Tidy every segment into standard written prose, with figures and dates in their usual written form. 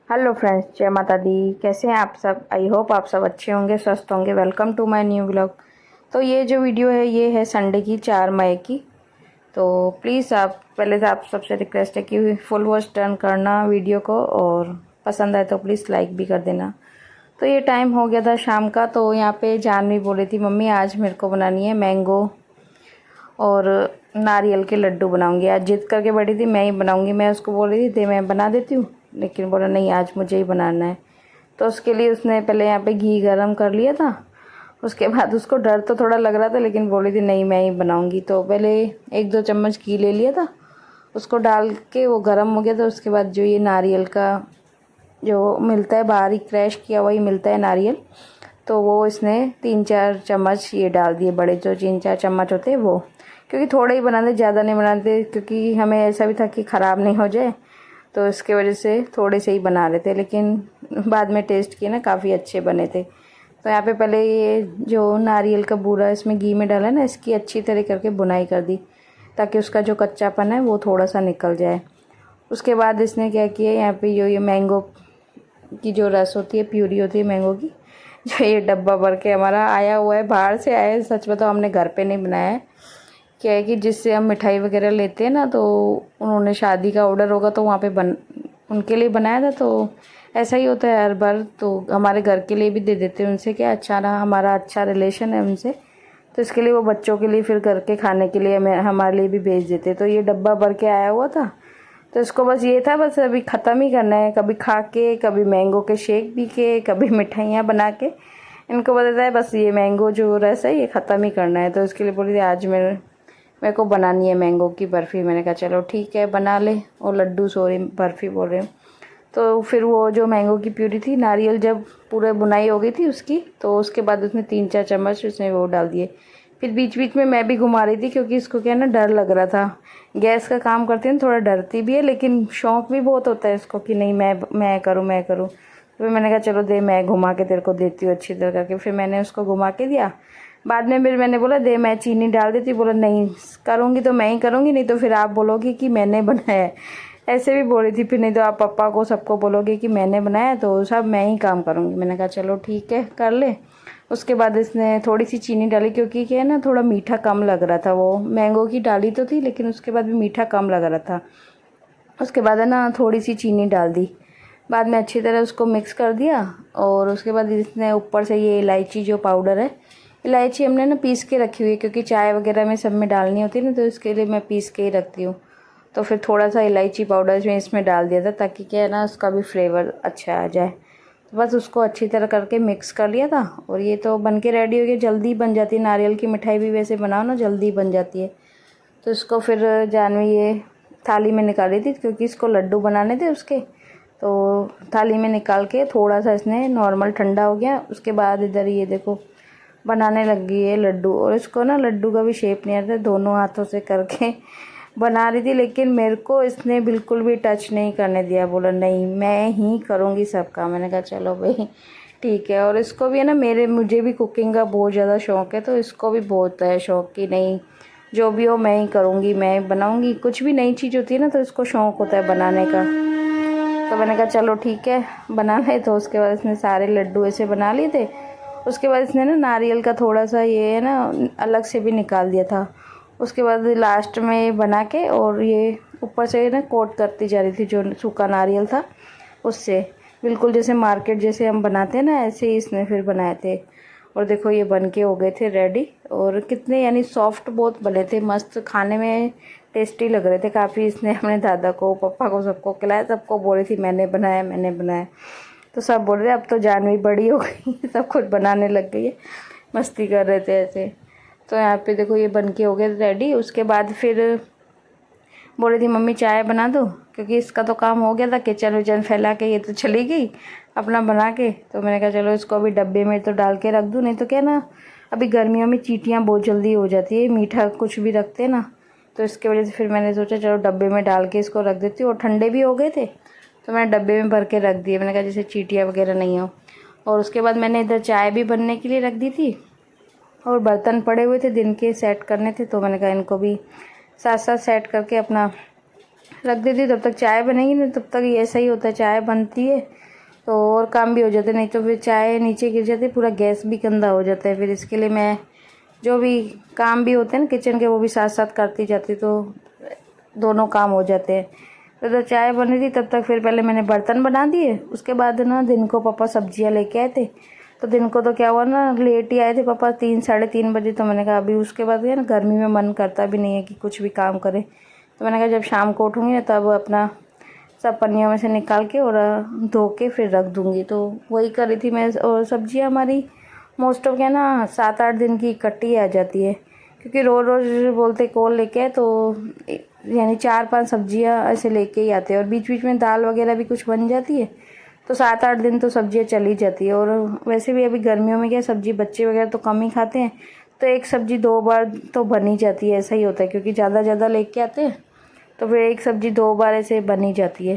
Hello friends, जय माता दी। कैसे हैं आप सब? आई होप आप सब अच्छे होंगे, स्वस्थ होंगे। Welcome to my new vlog. तो ये जो वीडियो है ये है संडे की 4 मई की। तो प्लीज़ आप पहले से आप सबसे रिक्वेस्ट है कि फुल वॉच टर्न करना वीडियो को, और पसंद आए तो प्लीज़ लाइक भी कर देना। तो ये टाइम हो गया था शाम का। तो यहाँ पे जानवी बोली थी मम्मी आज मेरे को बनानी है मैंगो और नारियल के लड्डू बनाऊंगी। आज जिद करके बैठी थी मैं ही बनाऊंगी। मैं उसको बोल रही थी मैं बना देती हूँ, लेकिन बोला नहीं आज मुझे ही बनाना है। तो उसके लिए उसने पहले यहाँ पे घी गरम कर लिया था। उसके बाद उसको डर तो थोड़ा लग रहा था, लेकिन बोली थी नहीं मैं ही बनाऊंगी। तो पहले 1-2 चम्मच घी ले लिया था, उसको डाल के वो गर्म हो गया था। उसके बाद जो ये नारियल का जो मिलता है बारीक क्रैश किया हुआ ही मिलता है नारियल, तो वो इसने 3-4 चम्मच ये डाल दिए, बड़े जो 3-4 चम्मच होते हैं वो। क्योंकि थोड़े ही बनाते, ज़्यादा नहीं बनाते, क्योंकि हमें ऐसा भी था कि ख़राब नहीं हो जाए, तो इसके वजह से थोड़े से ही बना रहे थे। लेकिन बाद में टेस्ट किए ना, काफ़ी अच्छे बने थे। तो यहाँ पे पहले ये जो नारियल का बूरा इसमें घी में डाला ना, इसकी अच्छी तरह करके बुनाई कर दी, ताकि उसका जो कच्चापन है वो थोड़ा सा निकल जाए। उसके बाद इसने क्या किया, यहाँ पे ये मैंगो की जो रस होती है, प्यूरी होती है मैंगो की, जो ये डब्बा भर के हमारा आया हुआ है, बाहर से आया है। सच बताओ हमने घर पे नहीं बनाया है। क्या है कि जिससे हम मिठाई वगैरह लेते हैं ना, तो उन्होंने शादी का ऑर्डर होगा तो वहाँ पे उनके लिए बनाया था। तो ऐसा ही होता है हर बार, तो हमारे घर के लिए भी दे देते हैं। उनसे क्या अच्छा रहा, हमारा अच्छा रिलेशन है उनसे, तो इसके लिए वो बच्चों के लिए फिर घर के खाने के लिए हमारे लिए भी भेज देते। तो ये डब्बा भर के आया हुआ था, तो इसको बस ये था, बस अभी ख़त्म ही करना है। कभी खा के, कभी मैंगो के शेक पी के, कभी मिठाइयाँ बना के। इनको बताता है बस ये मैंगो जो रस है ये ख़त्म ही करना है। तो इसके लिए बोली थी आज मेरे को बनानी है मैंगो की बर्फ़ी। मैंने कहा चलो ठीक है बना ले। और लड्डू, सॉरी बर्फ़ी बोल रहे हूँ। तो फिर वो जो मैंगो की प्यूरी थी, नारियल जब पूरे बुनाई हो गई थी उसकी, तो उसके बाद उसमें 3-4 चम्मच उसने वो डाल दिए। फिर बीच बीच में मैं भी घुमा रही थी, क्योंकि इसको क्या है ना, डर लग रहा था। गैस का काम करती है ना, थोड़ा डरती भी है, लेकिन शौक़ भी बहुत होता है इसको कि नहीं मैं करूँ मैं करूँ। तो फिर मैंने कहा चलो दे मैं घुमा के तेरे को देती हूँ अच्छी तरह करके। फिर मैंने उसको घुमा के दिया। बाद में फिर मैंने बोला दे मैं चीनी डाल देती। बोला नहीं करूँगी तो मैं ही करूँगी, नहीं तो फिर आप बोलोगी कि मैंने बनाया है। ऐसे भी बोली थी, फिर नहीं तो आप पापा को सबको बोलोगे कि मैंने बनाया, तो सब मैं ही काम करूँगी। मैंने कहा चलो ठीक है कर ले। उसके बाद इसने थोड़ी सी चीनी डाली, क्योंकि क्या है ना, थोड़ा मीठा कम लग रहा था। वो मैंगो की डाली तो थी, लेकिन उसके बाद भी मीठा कम लग रहा था। उसके बाद है ना थोड़ी सी चीनी डाल दी। बाद में अच्छी तरह उसको मिक्स कर दिया। और उसके बाद इसने ऊपर से ये इलायची जो पाउडर है, इलायची हमने ना पीस के रखी हुई है, क्योंकि चाय वगैरह में सब में डालनी होती है ना, तो इसके लिए मैं पीस के ही रखती हूँ। तो फिर थोड़ा सा इलायची पाउडर में इसमें डाल दिया था, ताकि क्या है ना उसका भी फ्लेवर अच्छा आ जाए। तो बस उसको अच्छी तरह करके मिक्स कर लिया था, और ये तो बन के रेडी हो गया। जल्दी बन जाती है, नारियल की मिठाई भी वैसे बनाओ ना जल्दी बन जाती है। तो इसको फिर जानवी ये थाली में निकाल रही थी, क्योंकि इसको लड्डू बनाने थे उसके। तो थाली में निकाल के थोड़ा सा इसने नॉर्मल ठंडा हो गया। उसके बाद इधर ये देखो बनाने लग गई है लड्डू। और इसको ना लड्डू का भी शेप नहीं आता, दोनों हाथों से करके बना रही थी, लेकिन मेरे को इसने बिल्कुल भी टच नहीं करने दिया। बोला नहीं मैं ही करूँगी सब काम। मैंने कहा चलो भाई ठीक है। और इसको भी है ना, मुझे भी कुकिंग का बहुत ज़्यादा शौक़ है, तो इसको भी बहुत है शौक़ कि नहीं जो भी हो मैं ही करूँगी, मैं बनाऊँगी। कुछ भी नई चीज़ होती है ना, तो इसको शौक़ होता है बनाने का। तो मैंने कहा चलो ठीक है बना ले। तो उसके बाद इसने सारे लड्डू ऐसे बना लिए थे। उसके बाद इसने ना नारियल का थोड़ा सा ये है ना अलग से भी निकाल दिया था। उसके बाद लास्ट में बना के, और ये ऊपर से ना कोट करती जा रही थी जो सूखा नारियल था उससे, बिल्कुल जैसे मार्केट जैसे हम बनाते हैं ना, ऐसे ही इसने फिर बनाए थे। और देखो ये बन के हो गए थे रेडी। और कितने यानी सॉफ्ट बहुत बने थे, मस्त खाने में टेस्टी लग रहे थे काफ़ी। इसने अपने दादा को, पापा को, सबको खिलाया। सबको बोल रही थी मैंने बनाया मैंने बनाया। तो सब बोल रहे अब तो जानवी बड़ी हो गई सब कुछ बनाने लग गई है, मस्ती कर रहे थे ऐसे। तो यहाँ पे देखो ये बन के हो गए रेडी। उसके बाद फिर बोल रही थी मम्मी चाय बना दो, क्योंकि इसका तो काम हो गया था, किचन विचन फैला के ये तो चली गई अपना बना के। तो मैंने कहा चलो इसको अभी डब्बे में तो डाल के रख दूँ, नहीं तो क्या ना अभी गर्मियों में चींटियाँ बहुत जल्दी हो जाती है, मीठा कुछ भी रखते हैं ना, तो इसके वजह से फिर मैंने सोचा चलो डब्बे में डाल के इसको रख देती हूँ। और ठंडे भी हो गए थे, तो मैंने डब्बे में भर के रख दिए। मैंने कहा जैसे चींटियाँ वगैरह नहीं हो। और उसके बाद मैंने इधर चाय भी बनने के लिए रख दी थी, और बर्तन पड़े हुए थे दिन के सेट करने थे, तो मैंने कहा इनको भी साथ साथ सेट करके अपना रख देती हूँ, तब तक चाय बनेगी ना, तब तक ये ऐसा ही होता है, चाय बनती है तो और काम भी हो जाते, नहीं तो फिर चाय नीचे गिर जाती है, पूरा गैस भी गंदा हो जाता है। फिर इसके लिए मैं जो भी काम भी होते हैं ना किचन के, वो भी साथ साथ करती जाती, तो दोनों काम हो जाते हैं। तो जब चाय बनी थी तब तक फिर पहले मैंने बर्तन बना दिए। उसके बाद ना दिन को पापा सब्जियां लेके आए थे, तो दिन को तो क्या हुआ ना, लेट ही आए थे पापा, 3 साढ़े 3 बजे। तो मैंने कहा अभी उसके बाद ना गर्मी में मन करता भी नहीं है कि कुछ भी काम करे, तो मैंने कहा जब शाम को उठूँगी ना तब अपना सब पन्नियों में से निकाल के और धो के फिर रख दूँगी। तो वही कर रही थी मैं। और सब्जियाँ हमारी मोस्ट ऑफ क्या ना 7-8 दिन की इकट्ठी आ जाती है, क्योंकि रोज़ रोज़ बोलते कौन लेके आए, तो यानी 4-5 सब्जियाँ ऐसे लेके ही आते हैं। और बीच बीच में दाल वगैरह भी कुछ बन जाती है, तो 7-8 दिन तो सब्जियाँ चली जाती है। और वैसे भी अभी गर्मियों में क्या सब्जी बच्चे वगैरह तो कम ही खाते हैं, तो एक सब्जी 2 बार तो बन ही जाती है, ऐसा ही होता है, क्योंकि ज़्यादा लेके आते हैं तो फिर एक सब्जी 2 बार ऐसे बन ही जाती है।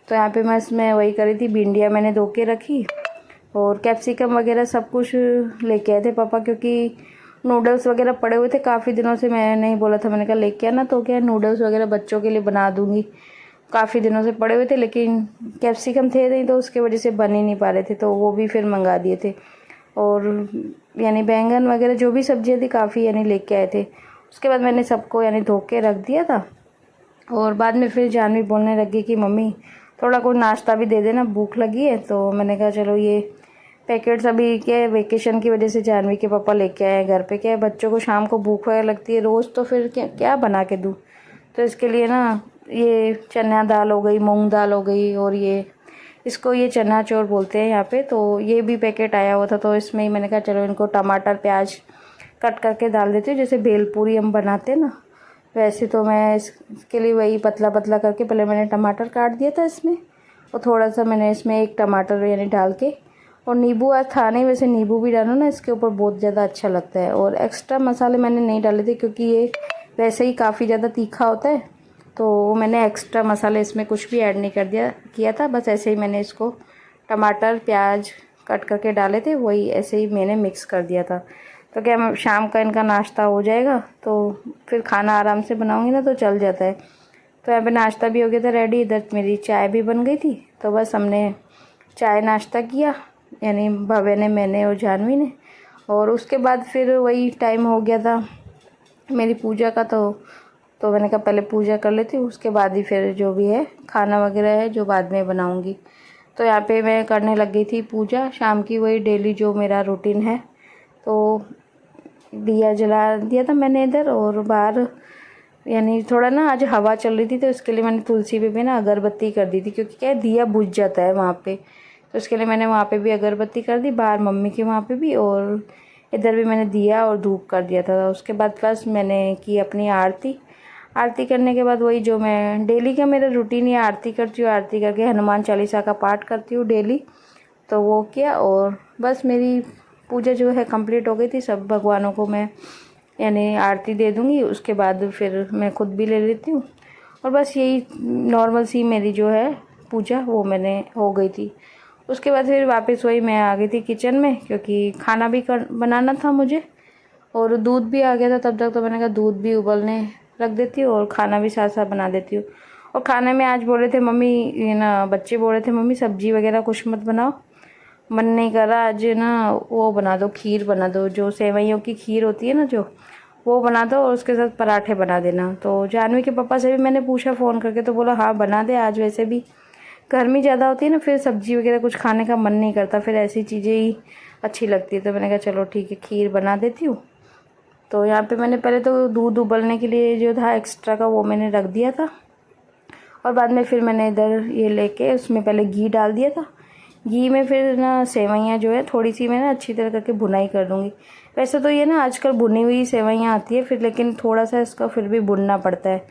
तो यहाँ पे मैं इसमें वही करी थी, भिंडियाँ मैंने धो के रखी और कैप्सिकम वगैरह सब कुछ लेके आए थे पापा, क्योंकि नूडल्स वगैरह पड़े हुए थे काफ़ी दिनों से। मैं नहीं बोला था, मैंने कहा लेके आना, तो क्या नूडल्स वगैरह बच्चों के लिए बना दूँगी। काफ़ी दिनों से पड़े हुए थे, लेकिन कैप्सिकम थे नहीं, तो उसके वजह से बन ही नहीं पा रहे थे, तो वो भी फिर मंगा दिए थे। और यानी बैंगन वगैरह जो भी सब्जियाँ थी काफ़ी यानी लेके आए थे। उसके बाद मैंने सबको यानी धो के रख दिया था। और बाद में फिर जानवी बोलने लगी कि मम्मी थोड़ा कोई नाश्ता भी दे देना, भूख लगी है। तो मैंने कहा चलो ये पैकेट्स अभी क्या वेकेशन की वजह से जानवी के पापा लेके आए हैं घर पे। क्या है बच्चों को शाम को भूख वगैरह लगती है रोज़, तो फिर क्या बना के दूँ। तो इसके लिए ना ये चना दाल हो गई, मूंग दाल हो गई, और इसको ये चना चोर बोलते हैं यहाँ पे, तो ये भी पैकेट आया हुआ था। तो इसमें ही मैंने कहा चलो इनको टमाटर प्याज कट करके डाल देती हूँ, जैसे भेलपूरी हम बनाते हैं ना वैसे। तो मैं इसके लिए वही पतला पतला करके पहले मैंने टमाटर काट दिया था इसमें, और थोड़ा सा मैंने इसमें एक टमाटर यानी डाल के, और नींबू आज था नहीं, वैसे नींबू भी डालो ना इसके ऊपर बहुत ज़्यादा अच्छा लगता है। और एक्स्ट्रा मसाले मैंने नहीं डाले थे, क्योंकि ये वैसे ही काफ़ी ज़्यादा तीखा होता है, तो मैंने एक्स्ट्रा मसाले इसमें कुछ भी ऐड नहीं किया था। बस ऐसे ही मैंने इसको टमाटर प्याज कट करके डाले थे, वही ऐसे ही मैंने मिक्स कर दिया था। तो क्या शाम का इनका नाश्ता हो जाएगा, तो फिर खाना आराम से बनाऊंगी ना तो चल जाता है। तो यहाँ पे नाश्ता भी हो गया था रेडी, इधर मेरी चाय भी बन गई थी। तो बस हमने चाय नाश्ता किया, यानी भव्य ने, मैंने और जानवी ने। और उसके बाद फिर वही टाइम हो गया था मेरी पूजा का, तो मैंने कहा पहले पूजा कर लेती हूँ, उसके बाद ही फिर जो भी है खाना वगैरह है जो बाद में बनाऊँगी। तो यहाँ पे मैं करने लग गई थी पूजा शाम की, वही डेली जो मेरा रूटीन है। तो दिया जला दिया था मैंने इधर, और बाहर यानी थोड़ा ना आज हवा चल रही थी, तो इसके लिए मैंने तुलसी पे भी ना अगरबत्ती कर दी थी, क्योंकि क्या है दिया बुझ जाता है वहाँ पे। तो इसके लिए मैंने वहाँ पे भी अगरबत्ती कर दी, बाहर मम्मी के वहाँ पे भी, और इधर भी मैंने दिया और धूप कर दिया था। उसके बाद प्लस मैंने की अपनी आरती करने के बाद वही जो मैं डेली का मेरा रूटीन है, आरती करती हूँ, आरती करके हनुमान चालीसा का पाठ करती हूँ डेली, तो वो किया। और बस मेरी पूजा जो है कंप्लीट हो गई थी। सब भगवानों को मैं यानी आरती दे दूँगी, उसके बाद फिर मैं खुद भी ले लेती हूँ। और बस यही नॉर्मल सी मेरी जो है पूजा वो मैंने हो गई थी। उसके बाद फिर वापस वही मैं आ गई थी किचन में, क्योंकि खाना भी बनाना था मुझे, और दूध भी आ गया था तब तक। तो मैंने कहा दूध भी उबलने रख देती हूँ और खाना भी साथ साथ बना देती हूँ। और खाने में आज बोल रहे थे मम्मी, ये ना बच्चे बोल रहे थे मम्मी सब्जी वगैरह कुछ मत बनाओ, मन नहीं कर रहा आज ना, वो बना दो, खीर बना दो, जो सेवइयों की खीर होती है ना जो, वो बना दो, और उसके साथ पराठे बना देना। तो जानवी के पापा से भी मैंने पूछा फ़ोन करके, तो बोला हाँ बना दे, आज वैसे भी गर्मी ज़्यादा होती है ना, फिर सब्जी वगैरह कुछ खाने का मन नहीं करता, फिर ऐसी चीज़ें ही अच्छी लगती है। तो मैंने कहा चलो ठीक है खीर बना देती हूँ। तो यहाँ पे मैंने पहले तो दूध उबलने के लिए जो था एक्स्ट्रा का वो मैंने रख दिया था, और बाद में फिर मैंने इधर ये लेके उसमें पहले घी डाल दिया था। घी में फिर ना सेवइयाँ जो है थोड़ी सी मैं ना अच्छी तरह करके भुनाई कर दूँगी। वैसे तो ये ना आजकल भुनी हुई सेवइयाँ आती है फिर, लेकिन थोड़ा सा इसका फिर भी भुनना पड़ता है।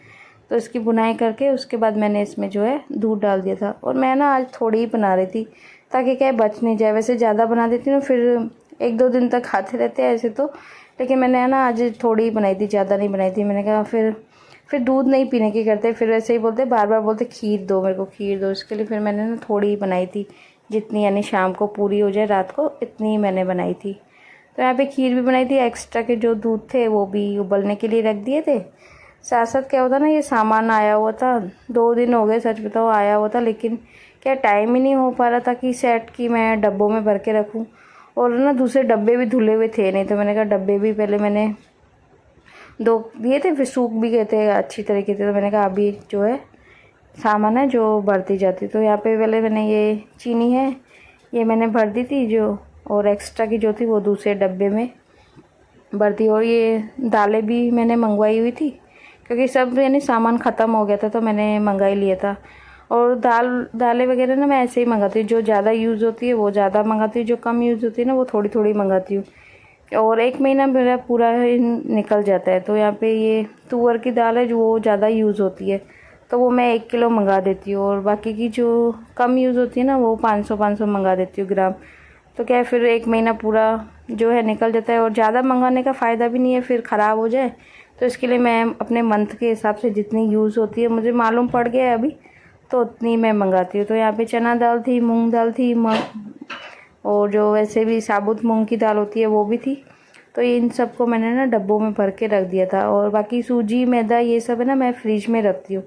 तो इसकी भुनाई करके उसके बाद मैंने इसमें जो है दूध डाल दिया था। और मैं ना आज थोड़ी ही बना रही थी ताकि क्या बच नहीं जाए, वैसे ज़्यादा बना देती ना फिर 1-2 दिन तक खाते रहते हैं ऐसे तो, लेकिन मैंने ना आज थोड़ी ही बनाई थी, ज़्यादा नहीं बनाई थी। मैंने कहा फिर दूध नहीं पीने की करते, फिर वैसे ही बोलते बार बार बोलते खीर दो मेरे को, खीर दो। इसके लिए फिर मैंने ना थोड़ी ही बनाई थी, जितनी यानी शाम को पूरी हो जाए रात को, इतनी ही मैंने बनाई थी। तो यहाँ पे खीर भी बनाई थी, एक्स्ट्रा के जो दूध थे वो भी उबलने के लिए रख दिए थे। साथ साथ क्या होता ना, ये सामान आया हुआ था, 2 दिन हो गए सच बताओ आया हुआ था, लेकिन क्या टाइम ही नहीं हो पा रहा था कि सेट की मैं डब्बों में भर के रखूं। और ना दूसरे डब्बे भी धुले हुए थे नहीं, तो मैंने कहा डब्बे भी पहले मैंने 2 दिए थे, फिर सूख भी गए थे अच्छी तरीके से, तो मैंने कहा अभी जो है सामान है जो भरती जाती। तो यहाँ पे पहले मैंने ये चीनी है ये मैंने भर दी थी जो, और एक्स्ट्रा की जो थी वो दूसरे डब्बे में भर दी। और ये दालें भी मैंने मंगवाई हुई थी, क्योंकि सब यानी सामान ख़त्म हो गया था तो मैंने मंगा ही लिया था। और दालें वगैरह ना मैं ऐसे ही मंगाती हूँ, जो ज़्यादा यूज़ होती है वो ज़्यादा मंगाती हूँ, जो कम यूज़ होती है ना वो थोड़ी थोड़ी मंगाती हूँ। और 1 महीना मेरा पूरा निकल जाता है। तो यहाँ पे ये तुअर की दाल है जो वो ज़्यादा यूज़ होती है, तो वो मैं 1 किलो मंगा देती हूँ, और बाकी की जो कम यूज़ होती है ना वो 500 मंगा देती हूँ ग्राम। तो क्या है फिर 1 महीना पूरा जो है निकल जाता है। और ज़्यादा मंगाने का फ़ायदा भी नहीं है, फिर ख़राब हो जाए, तो इसके लिए मैं अपने मंथ के हिसाब से जितनी यूज़ होती है मुझे मालूम पड़ गया है अभी, तो उतनी मैं मंगाती हूँ। तो यहाँ पे चना दाल थी, मूंग दाल थी, और जो वैसे भी साबुत मूंग की दाल होती है वो भी थी। तो इन सबको मैंने ना डब्बों में भर के रख दिया था। और बाकी सूजी मैदा ये सब है ना मैं फ्रिज में रखती हूँ,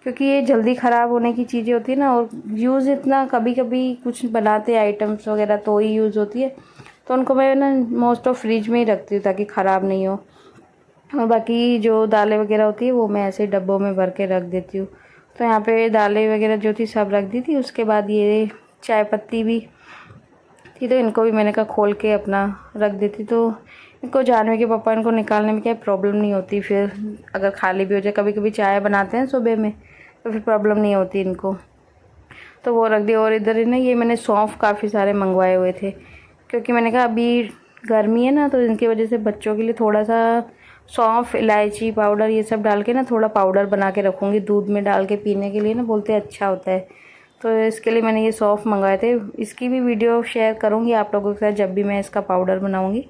क्योंकि ये जल्दी ख़राब होने की चीज़ें होती है ना, और यूज़ इतना कभी कभी कुछ बनाते आइटम्स वगैरह तो ही यूज़ होती है, तो उनको मैं ना मोस्ट ऑफ फ्रिज में ही रखती हूँ ताकि ख़राब नहीं हो। और बाकी जो दालें वगैरह होती है वो मैं ऐसे डब्बों में भर के रख देती हूँ। तो यहाँ पे दालें वगैरह जो थी सब रख दी थी। उसके बाद ये चाय पत्ती भी थी, तो इनको भी मैंने कहा खोल के अपना रख देती, तो इनको जानवे के पापा इनको निकालने में क्या प्रॉब्लम नहीं होती। फिर अगर खाली भी हो जाए, कभी कभी चाय बनाते हैं सुबह में, तो फिर प्रॉब्लम नहीं होती इनको, तो वो रख दिया। और इधर ना ये मैंने सौंफ काफ़ी सारे मंगवाए हुए थे, क्योंकि मैंने कहा अभी गर्मी है ना, तो इनकी वजह से बच्चों के लिए थोड़ा सा सौंफ इलायची पाउडर ये सब डाल के ना थोड़ा पाउडर बना के रखूँगी, दूध में डाल के पीने के लिए ना बोलते हैं अच्छा होता है। तो इसके लिए मैंने ये सौंफ मंगाए थे, इसकी भी वीडियो शेयर करूँगी आप लोगों के साथ, जब भी मैं इसका पाउडर बनाऊँगी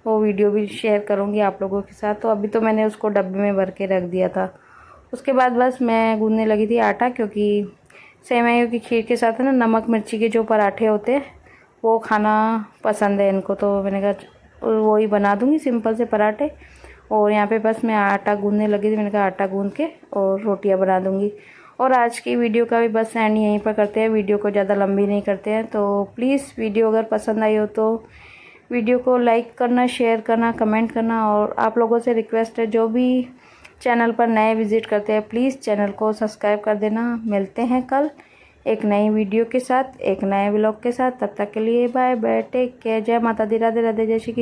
वो वीडियो भी शेयर करूँगी आप लोगों के साथ। तो अभी तो मैंने उसको डब्बे में भर के रख दिया था। उसके बाद बस मैं गूँथने लगी थी आटा, क्योंकि सेवइयों की खीर के साथ है ना नमक मिर्ची के जो पराठे होते हैं वो खाना पसंद है इनको, तो मैंने कहा वो ही बना दूँगी सिंपल से पराठे। और यहाँ पे बस मैं आटा गूँथने लगी थी, मैंने कहा आटा गूँथ के और रोटियाँ बना दूँगी। और आज की वीडियो का भी बस एंड यहीं पर करते हैं, वीडियो को ज़्यादा लंबी नहीं करते हैं। तो प्लीज़ वीडियो अगर पसंद आई हो तो वीडियो को लाइक करना, शेयर करना, कमेंट करना। और आप लोगों से रिक्वेस्ट है जो भी चैनल पर नए विजिट करते हैं प्लीज़ चैनल को सब्सक्राइब कर देना। मिलते हैं कल एक नई वीडियो के साथ, एक नए व्लॉग के साथ। तब तक के लिए बाय बाय, टेक केयर, जय माता दी, राधे राधे, जय श्री कृष्ण।